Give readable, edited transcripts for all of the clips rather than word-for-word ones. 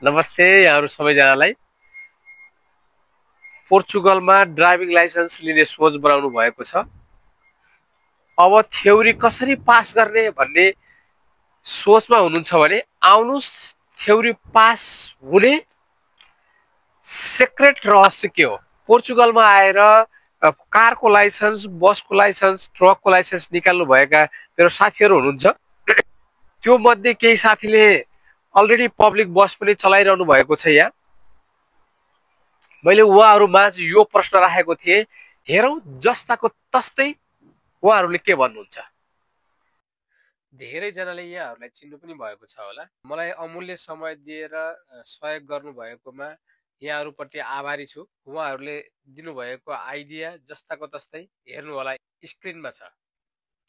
नमस्ते यहाँहरु सबैजनालाई। पोर्चुगलमा driving licence लिने सोच बनाउनु भएको छ। अब थ्योरी कसरी पास गर्ने भन्ने सोचमा हुनुहुन्छ भने आउनुस्, थ्योरी पास हुने सिक्रेट रहस्य के हो? पोर्चुगलमा आएर कारको लाइसेन्स, बसको लाइसेन्स, ट्रकको लाइसेन्स निकाल्नु भएका मेरो साथीहरु हुनुहुन्छ। त्यो मध्ये केही साथीले अलरेडी पब्लिक बस पनि चलाइरहनु भएको छ। यहाँ मैले उहाँहरुमाझ यो प्रश्न राखेको थिए, हेरौं जस्ताको तस्तै उहाँहरुले के भन्नुहुन्छ। धेरै जनाले यहाँहरुलाई चिन्नु पनि भएको छ होला। मलाई अमूल्य समय दिएर सहयोग गर्नु भएकोमा यहाँहरुप्रति आभारी छु। उहाँहरुले दिनुभएको आइडिया जस्ताको तस्तै हेर्नु होला, स्क्रिनमा छ,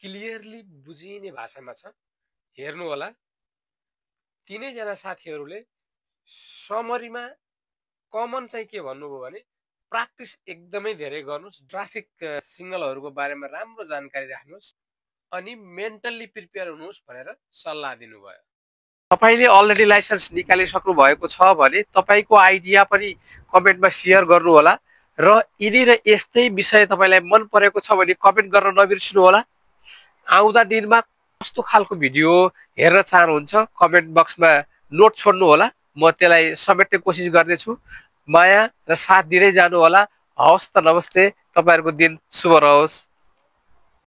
क्लियरली बुझिने भाषामा छ, हेर्नु होला। तीनै जना साथीहरुले समरीमा कमन चाहिँ के भन्नुभयो भने प्र्याक्टिस एकदमै धेरै गर्नुस्, ट्राफिक सिग्नलहरुको बारेमा राम्रो जानकारी राख्नुस्, अनि मेन्टली प्रिपेयर हुनुस् भनेर सल्लाह दिनुभयो। तपाईले अलरेडी लाइसेन्स निकालिसक्नु भएको छ भने तपाईको आइडिया पनि कमेन्टमा शेयर गर्नु होला र यदि र यस्तै विषय तपाईलाई मन परेको छ भने कमेन्ट गर्न नबिर्सनु होला। आउँदा दिनमा कस्तो खालको भिडियो हेर्न चाहनुहुन्छ कमेन्ट बक्समा नोट छोड्नु होला, म त्यसलाई समेट्ने कोसिस गर्नेछु। माया र साथ दिँदै जानु होला। हवस् त, नमस्ते, तपाईहरुको दिन शुभ रहोस्।